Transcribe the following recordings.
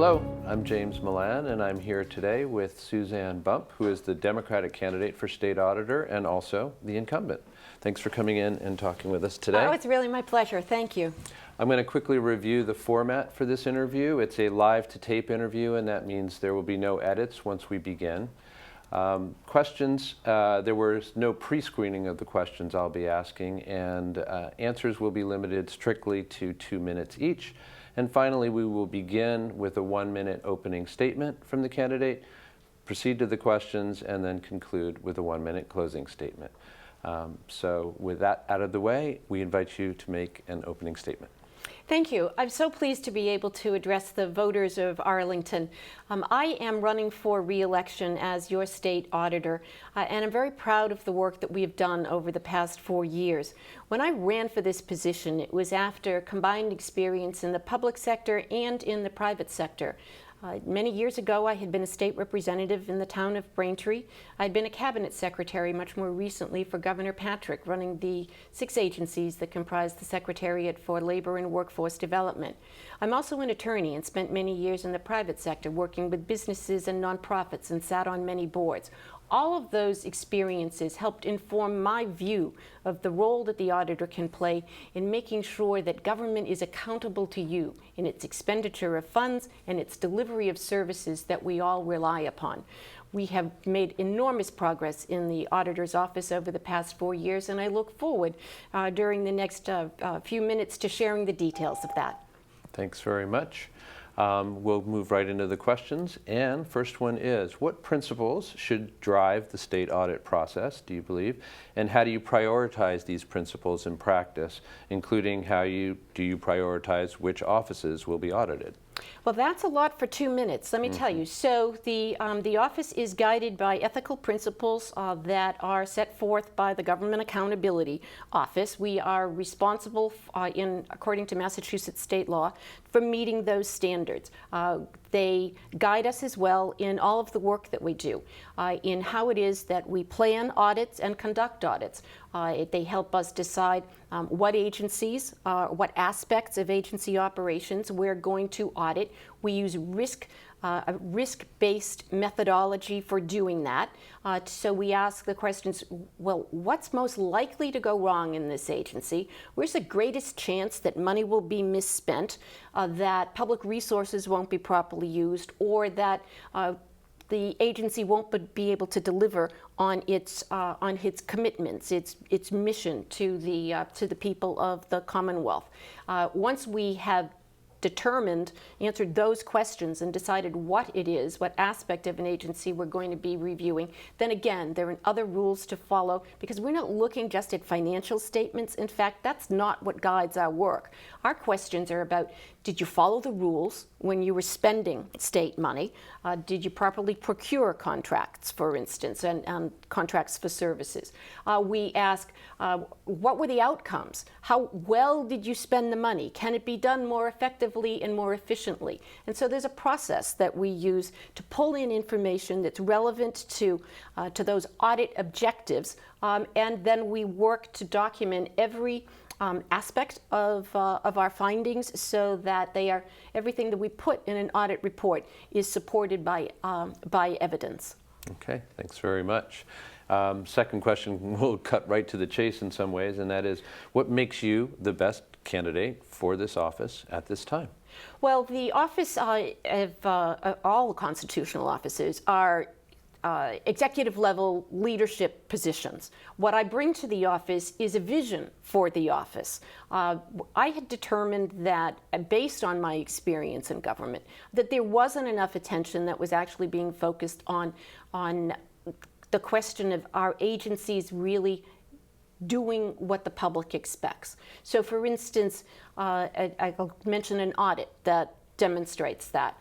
Hello, I'm James Milan, and I'm here today with Suzanne Bump, who is the Democratic candidate for State Auditor and also the incumbent. Thanks for coming in and talking with us today. Oh, it's really my pleasure. Thank you. I'm going to quickly review the format for this interview. It's a live-to-tape interview, and that means there will be no edits once we begin. Questions, there was no pre-screening of the questions I'll be asking, and answers will be limited strictly to 2 minutes each. And finally, we will begin with a 1-minute opening statement from the candidate, proceed to the questions, and then conclude with a 1-minute closing statement. So with that out of the way, we invite you to make an opening statement. Thank you. I'm so pleased to be able to address the voters of Arlington. I am running for re-election as your state auditor, and I'm very proud of the work that we have done over the past 4 years. When I ran for this position, it was after combined experience in the public sector and in the private sector. Many years ago, I had been a state representative in the town of Braintree. I'd been a cabinet secretary much more recently for Governor Patrick, running the 6 agencies that comprise the Secretariat for Labor and Workforce Development. I'm also an attorney and spent many years in the private sector working with businesses and nonprofits and sat on many boards. All of those experiences helped inform my view of the role that the auditor can play in making sure that government is accountable to you in its expenditure of funds and its delivery of services that we all rely upon. We have made enormous progress in the auditor's office over the past 4 years, and I look forward during the next few minutes to sharing the details of that. Thanks very much. We'll move right into the questions, and first one is, what principles should drive the state audit process, do you believe, and how do you prioritize these principles in practice, including how do you prioritize which offices will be audited? Well, that's a lot for 2 minutes, let me tell you. So the office is guided by ethical principles that are set forth by the Government Accountability Office. We are responsible, according to Massachusetts state law, for meeting those standards. They guide us as well in all of the work that we do, in how it is that we plan audits and conduct audits. They help us decide what agencies, what aspects of agency operations we're going to audit. We use a risk-based methodology for doing that. So we ask the questions, well, what's most likely to go wrong in this agency? Where's the greatest chance that money will be misspent, that public resources won't be properly used, or that the agency won't be able to deliver on its commitments, its mission to the people of the Commonwealth. Once we have answered those questions and decided what it is, what aspect of an agency we're going to be reviewing, then again, there are other rules to follow, because we're not looking just at financial statements. In fact, that's not what guides our work. Our questions are about, did you follow the rules when you were spending state money? Did you properly procure contracts, for instance, and contracts for services? We ask, what were the outcomes? How well did you spend the money? Can it be done more effectively and more efficiently? And so there's a process that we use to pull in information that's relevant to those audit objectives, and then we work to document every aspect of our findings, so that everything that we put in an audit report is supported by evidence. Okay, thanks very much. Second question, we'll cut right to the chase in some ways, and that is, what makes you the best candidate for this office at this time? Well, the office of all the constitutional offices are executive level leadership positions. What I bring to the office is a vision for the office. I had determined that, based on my experience in government, that there wasn't enough attention that was actually being focused on the question of, our agencies really doing what the public expects? So for instance, I'll mention an audit that demonstrates that.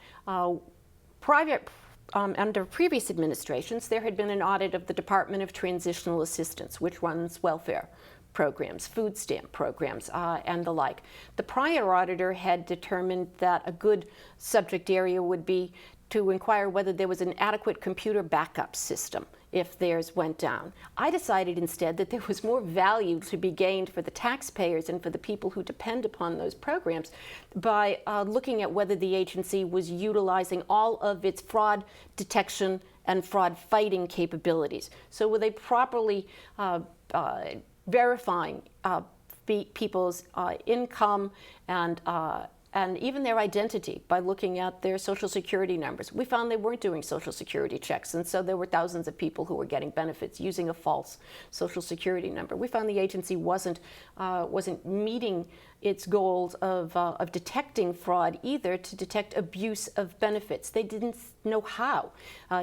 Under previous administrations, there had been an audit of the Department of Transitional Assistance, which runs welfare programs, food stamp programs, and the like. The prior auditor had determined that a good subject area would be, to inquire whether there was an adequate computer backup system if theirs went down. I decided instead that there was more value to be gained for the taxpayers and for the people who depend upon those programs by looking at whether the agency was utilizing all of its fraud detection and fraud fighting capabilities. So were they properly verifying people's income and even their identity by looking at their Social Security numbers. We found they weren't doing Social Security checks, and so there were thousands of people who were getting benefits using a false Social Security number. We found the agency wasn't meeting its goals of detecting fraud either, to detect abuse of benefits. They didn't know how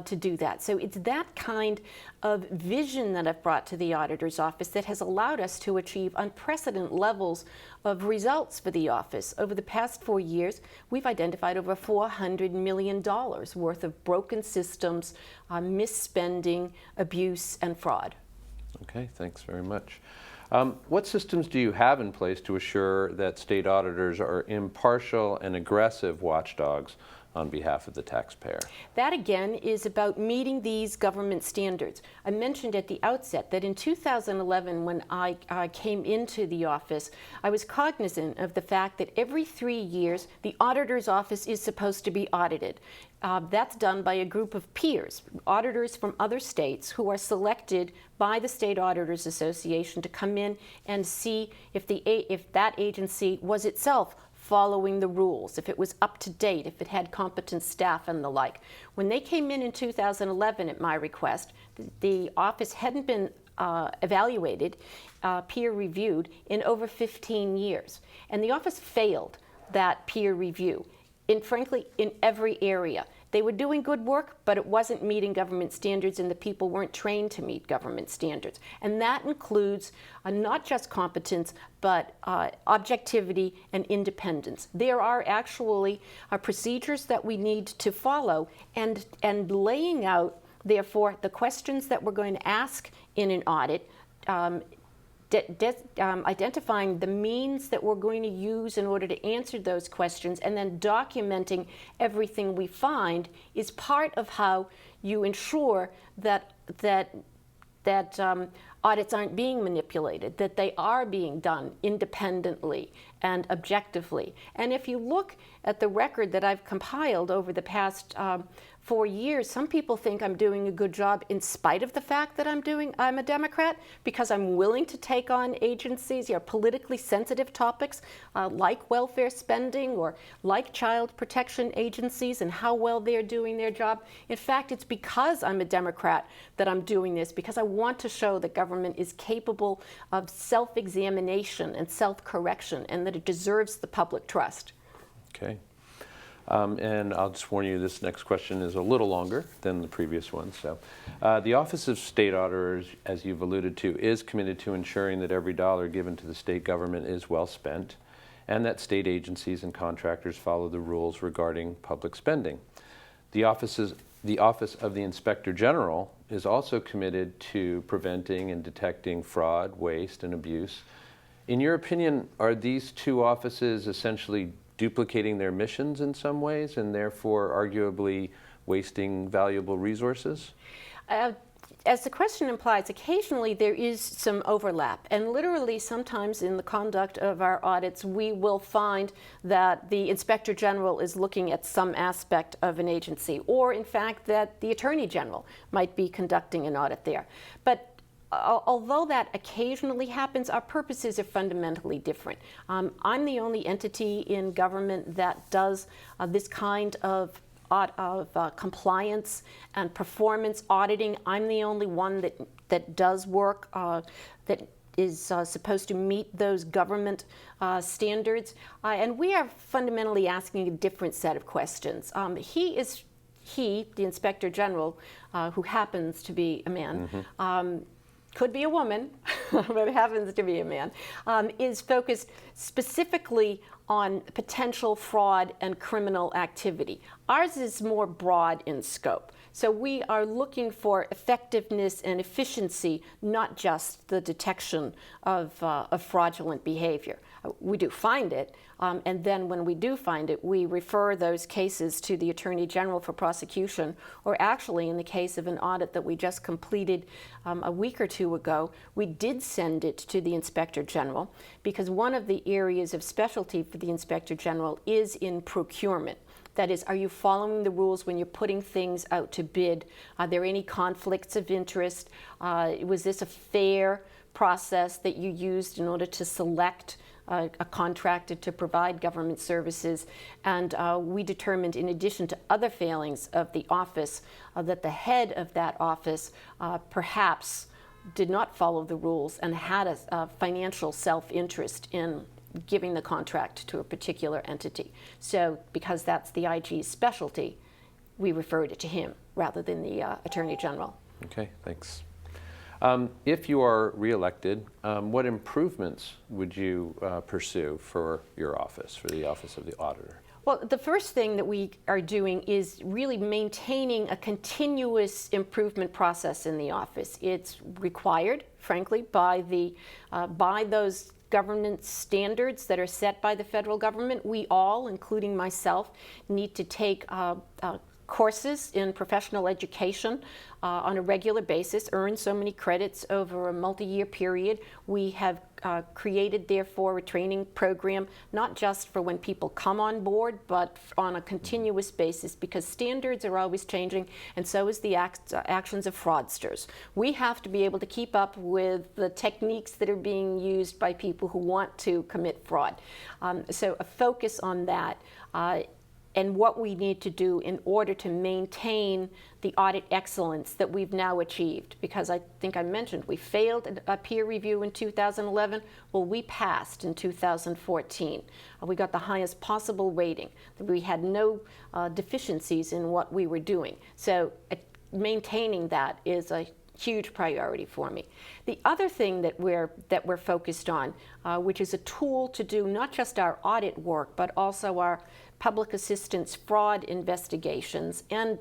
to do that. So it's that kind of vision that I've brought to the auditor's office that has allowed us to achieve unprecedented levels of results for the office. Over the past 4 years, we've identified over $400 million worth of broken systems, misspending, abuse, and fraud. Okay, thanks very much. What systems do you have in place to assure that state auditors are impartial and aggressive watchdogs on behalf of the taxpayer? That again is about meeting these government standards. I mentioned at the outset that in 2011, when I came into the office, I was cognizant of the fact that every 3 years the auditor's office is supposed to be audited. That's done by a group of peers, auditors from other states who are selected by the State Auditors Association to come in and see if that agency was itself following the rules, if it was up to date, if it had competent staff and the like. When they came in 2011 at my request, the office hadn't been evaluated, peer reviewed in over 15 years. And the office failed that peer review, frankly, in every area. They were doing good work, but it wasn't meeting government standards, and the people weren't trained to meet government standards. And that includes not just competence, but objectivity and independence. There are actually procedures that we need to follow, and laying out, therefore, the questions that we're going to ask in an audit, identifying the means that we're going to use in order to answer those questions, and then documenting everything we find is part of how you ensure that audits aren't being manipulated, that they are being done independently and objectively. And if you look at the record that I've compiled over the past 4 years, some people think I'm doing a good job in spite of the fact that I'm a Democrat, because I'm willing to take on agencies, politically sensitive topics like welfare spending or like child protection agencies and how well they're doing their job. In fact, it's because I'm a Democrat that I'm doing this, because I want to show that government is capable of self-examination and self-correction, and that it deserves the public trust. Okay. And I'll just warn you, this next question is a little longer than the previous one. So, the Office of State Auditors, as you've alluded to, is committed to ensuring that every dollar given to the state government is well spent, and that state agencies and contractors follow the rules regarding public spending. The Office of the Inspector General is also committed to preventing and detecting fraud, waste, and abuse. In your opinion, are these two offices essentially duplicating their missions in some ways, and therefore arguably wasting valuable resources? As the question implies, occasionally there is some overlap, and literally sometimes in the conduct of our audits we will find that the Inspector General is looking at some aspect of an agency, or in fact that the Attorney General might be conducting an audit there. But although that occasionally happens, our purposes are fundamentally different. I'm the only entity in government that does this kind of compliance and performance auditing. I'm the only one that does work that is supposed to meet those government standards. And we are fundamentally asking a different set of questions. He, the Inspector General, who happens to be a man, could be a woman, but happens to be a man, is focused specifically on potential fraud and criminal activity. Ours is more broad in scope. So we are looking for effectiveness and efficiency, not just the detection of fraudulent behavior. We do find it, and then when we do find it, we refer those cases to the Attorney General for prosecution, or actually in the case of an audit that we just completed a week or two ago, we did send it to the Inspector General, because one of the areas of specialty for the Inspector General is in procurement. That is, are you following the rules when you're putting things out to bid? Are there any conflicts of interest? Was this a fair process that you used in order to select a contractor to provide government services? And we determined, in addition to other failings of the office, that the head of that office perhaps did not follow the rules and had a financial self-interest in giving the contract to a particular entity. So because that's the IG's specialty, we referred it to him rather than the Attorney General. Okay, thanks. If you are reelected, what improvements would you pursue for your office, for the Office of the Auditor? Well, the first thing that we are doing is really maintaining a continuous improvement process in the office. It's required, frankly, by those governance standards that are set by the federal government. We all, including myself, need to take courses in professional education on a regular basis, earn so many credits over a multi-year period. We have created, therefore, a training program, not just for when people come on board, but on a continuous basis, because standards are always changing, and so is the actions of fraudsters. We have to be able to keep up with the techniques that are being used by people who want to commit fraud. So a focus on that. And what we need to do in order to maintain the audit excellence that we've now achieved. Because I think I mentioned we failed a peer review in 2011. Well, we passed in 2014. We got the highest possible rating. We had no deficiencies in what we were doing. So maintaining that is a huge priority for me. The other thing that we're focused on, which is a tool to do not just our audit work, but also our public assistance fraud investigations, and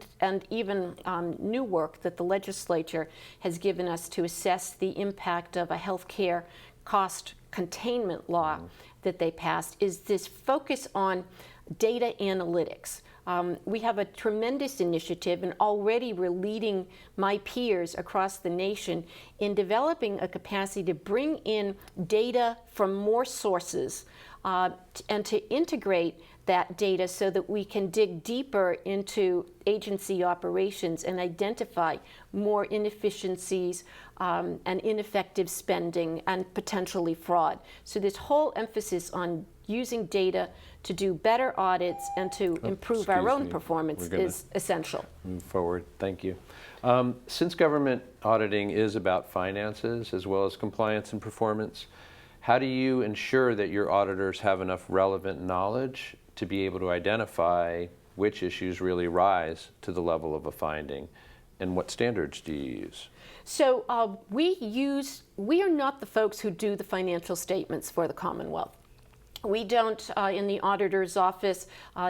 even new work that the legislature has given us to assess the impact of a healthcare cost containment law that they passed, is this focus on data analytics. We have a tremendous initiative, and already we're leading my peers across the nation in developing a capacity to bring in data from more sources and to integrate that data so that we can dig deeper into agency operations and identify more inefficiencies and ineffective spending and potentially fraud. So this whole emphasis on using data to do better audits and to improve our own performance is essential. Move forward. Thank you. Since government auditing is about finances as well as compliance and performance, how do you ensure that your auditors have enough relevant knowledge to be able to identify which issues really rise to the level of a finding, and what standards do you use? So we are not the folks who do the financial statements for the Commonwealth. We don't, in the auditor's office,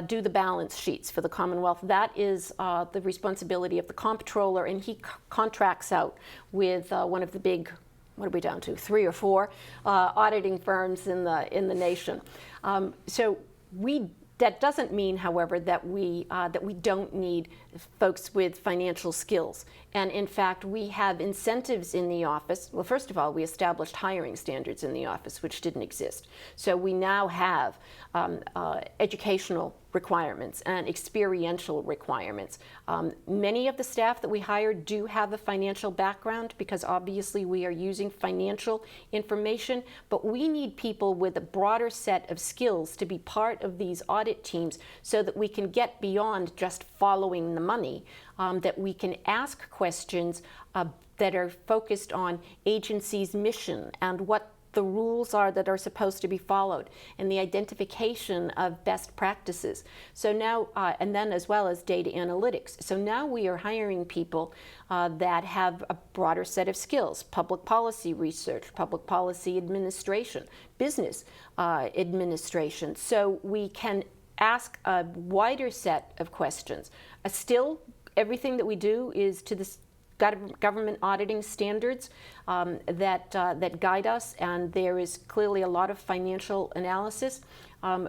do the balance sheets for the Commonwealth. That is the responsibility of the comptroller, and he contracts out with one of the big, what are we down to, 3 or 4 auditing firms in the nation. That doesn't mean, however, that we don't need folks with financial skills. And in fact, we have incentives in the office. Well, first of all, we established hiring standards in the office, which didn't exist. So we now have educational requirements and experiential requirements. Many of the staff that we hire do have a financial background, because obviously we are using financial information, but we need people with a broader set of skills to be part of these audit teams so that we can get beyond just following the money, that we can ask questions that are focused on agency's mission and what the rules are that are supposed to be followed, and the identification of best practices. So now, and then as well as data analytics. So now we are hiring people that have a broader set of skills: public policy research, public policy administration, business administration. So we can ask a wider set of questions. Still, everything that we do is to the government auditing standards that guide us, and there is clearly a lot of financial analysis.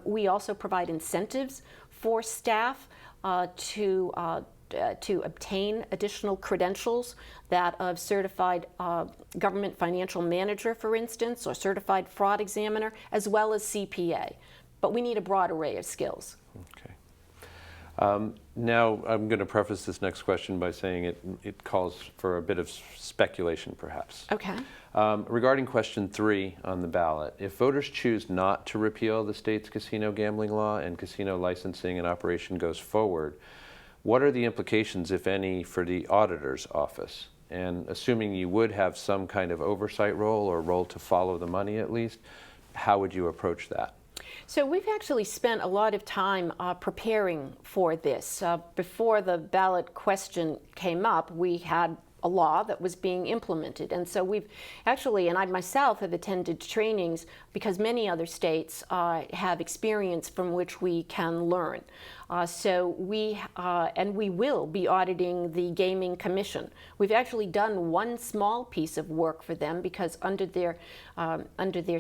We also provide incentives for staff to obtain additional credentials, that of certified government financial manager, for instance, or certified fraud examiner, as well as CPA. But we need a broad array of skills. Okay. Now, I'm going to preface this next question by saying it calls for a bit of speculation, perhaps. Okay. Regarding question 3 on the ballot, if voters choose not to repeal the state's casino gambling law and casino licensing and operation goes forward, what are the implications, if any, for the auditor's office? And assuming you would have some kind of oversight role or role to follow the money at least, how would you approach that? So we've actually spent a lot of time preparing for this. Before the ballot question came up, we had a law that was being implemented. And so we've actually, and I myself have attended trainings because many other states have experience from which we can learn. So we will be auditing the Gaming Commission. We've actually done one small piece of work for them because under their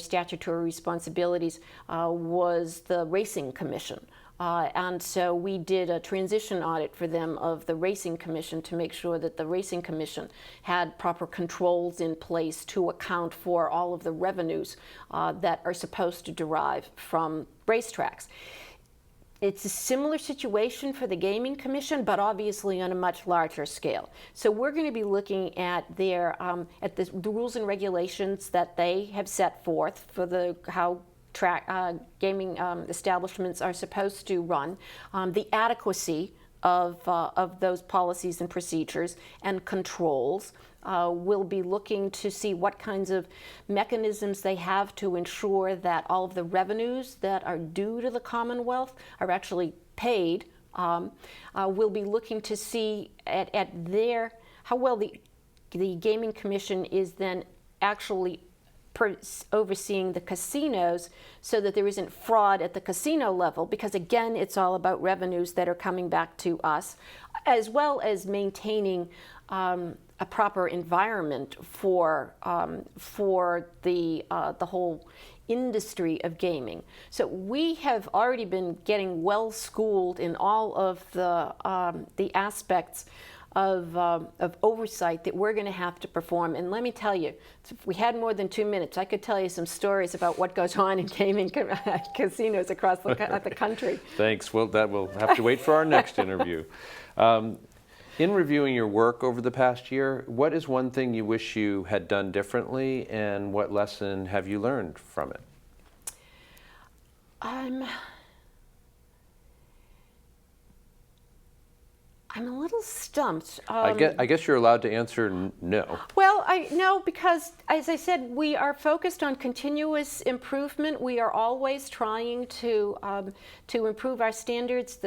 statutory responsibilities was the Racing Commission. And so we did a transition audit for them of the Racing Commission to make sure that the Racing Commission had proper controls in place to account for all of the revenues that are supposed to derive from racetracks. It's a similar situation for the Gaming Commission, but obviously on a much larger scale. So we're going to be looking at their the rules and regulations that they have set forth for how gaming establishments are supposed to run, the adequacy of those policies and procedures and controls. We'll be looking to see what kinds of mechanisms they have to ensure that all of the revenues that are due to the Commonwealth are actually paid. We'll be looking to see at how well the Gaming Commission is then actually overseeing the casinos so that there isn't fraud at the casino level, because again, it's all about revenues that are coming back to us, as well as maintaining a proper environment for the whole industry of gaming. So we have already been getting well schooled in all of the aspects of oversight that we're going to have to perform. And let me tell you, if we had more than 2 minutes, I could tell you some stories about what goes on in gaming casinos across the country. Thanks. Well, that will have to wait for our next interview. In reviewing your work over the past year, what is one thing you wish you had done differently, and what lesson have you learned from it? I'm a little stumped. I guess you're allowed to answer no. Well, no, because as I said, we are focused on continuous improvement. We are always trying to improve our standards,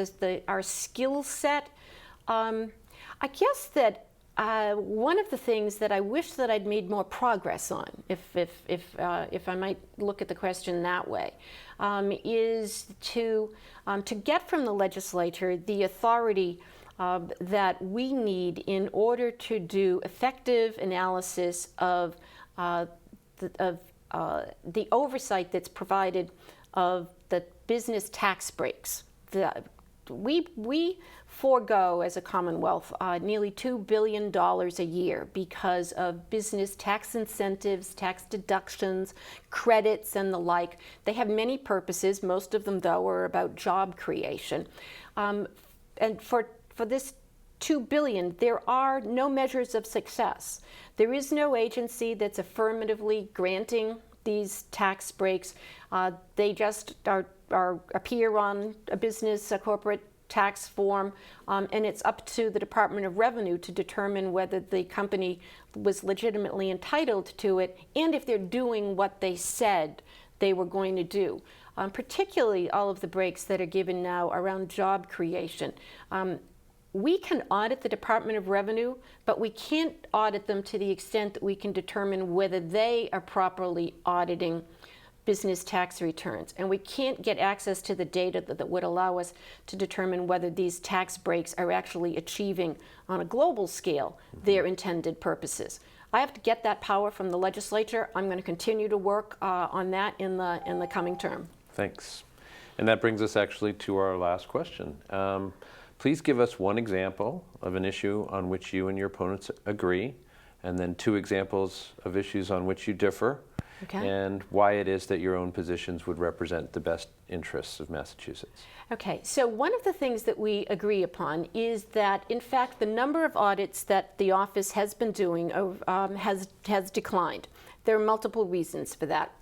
our skill set. I guess that one of the things that I wish that I'd made more progress on, if I might look at the question that way, is to get from the legislature the authority that we need in order to do effective analysis of the oversight that's provided of the business tax breaks. We forego as a Commonwealth nearly $2 billion a year because of business tax incentives, tax deductions, credits, and the like. They have many purposes. Most of them, though, are about job creation. And for this $2 billion, there are no measures of success. There is no agency that's affirmatively granting these tax breaks. They just appear on a corporate tax form, and it's up to the Department of Revenue to determine whether the company was legitimately entitled to it and if they're doing what they said they were going to do. Particularly all of the breaks that are given now around job creation. We can audit the Department of Revenue, but we can't audit them to the extent that we can determine whether they are properly auditing business tax returns. And we can't get access to the data that would allow us to determine whether these tax breaks are actually achieving, on a global scale, their intended purposes. I have to get that power from the legislature. I'm going to continue to work on that in the coming term. Thanks. And that brings us actually to our last question. Please give us one example of an issue on which you and your opponents agree, and then 2 examples of issues on which you differ, and why it is that your own positions would represent the best interests of Massachusetts. Okay, so one of the things that we agree upon is that, in fact, the number of audits that the office has been doing has declined. There are multiple reasons for that,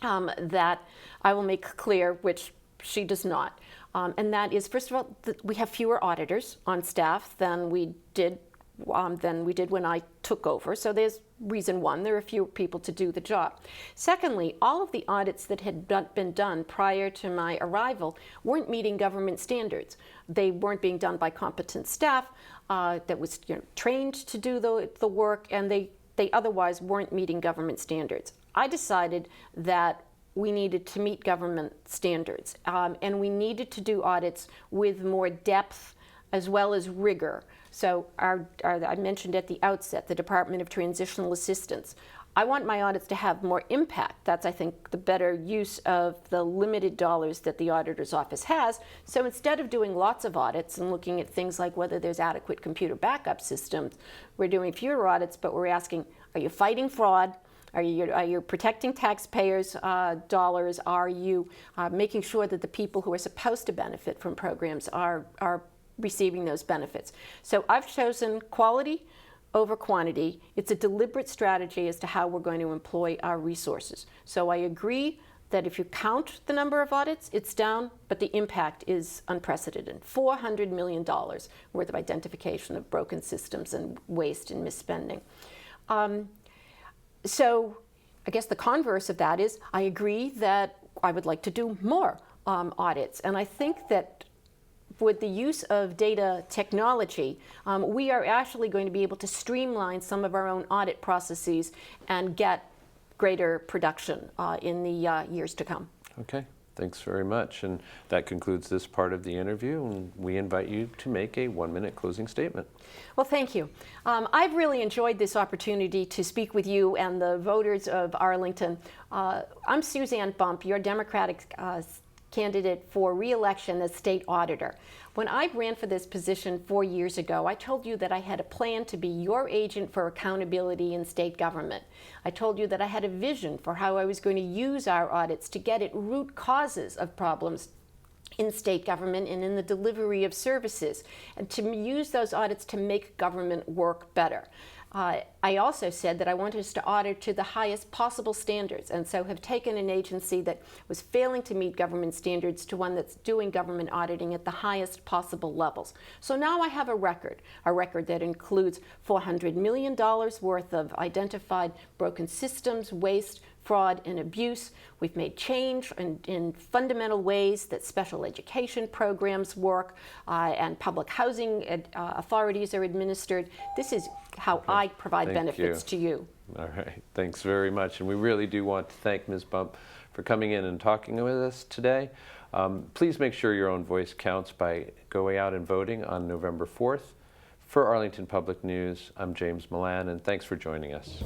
that I will make clear, which she does not. And that is, first of all, we have fewer auditors on staff than we did when I took over. So there's reason one, there are fewer people to do the job. Secondly, all of the audits that had been done prior to my arrival weren't meeting government standards. They weren't being done by competent staff that was trained to do the work, and they otherwise weren't meeting government standards. I decided that we needed to meet government standards, and we needed to do audits with more depth as well as rigor. So I mentioned at the outset the Department of Transitional Assistance. I want my audits to have more impact. That's, I think, the better use of the limited dollars that the auditor's office has. So instead of doing lots of audits and looking at things like whether there's adequate computer backup systems, we're doing fewer audits, but we're asking, are you fighting fraud? Are you protecting taxpayers' dollars? Are you making sure that the people who are supposed to benefit from programs are receiving those benefits? So I've chosen quality over quantity. It's a deliberate strategy as to how we're going to employ our resources. So I agree that if you count the number of audits, it's down, but the impact is unprecedented. $400 million worth of identification of broken systems and waste and misspending. So I guess the converse of that is I agree that I would like to do more audits. And I think that with the use of data technology, we are actually going to be able to streamline some of our own audit processes and get greater production in the years to come. Okay, thanks very much. And that concludes this part of the interview, and we invite you to make a 1-minute closing statement. Well, thank you. I've really enjoyed this opportunity to speak with you and the voters of Arlington. I'm Suzanne Bump, your Democratic candidate for re-election as state auditor. When I ran for this position 4 years ago, I told you that I had a plan to be your agent for accountability in state government. I told you that I had a vision for how I was going to use our audits to get at root causes of problems in state government and in the delivery of services, and to use those audits to make government work better. I also said that I wanted us to audit to the highest possible standards, and so have taken an agency that was failing to meet government standards to one that's doing government auditing at the highest possible levels. So now I have a record that includes $400 million worth of identified broken systems, waste, fraud, and abuse. We've made change in fundamental ways that special education programs work and public housing authorities are administered. This is how I provide benefits to you. All right, thanks very much. And we really do want to thank Ms. Bump for coming in and talking with us today. Please make sure your own voice counts by going out and voting on November 4th. For Arlington Public News, I'm James Milan, and thanks for joining us.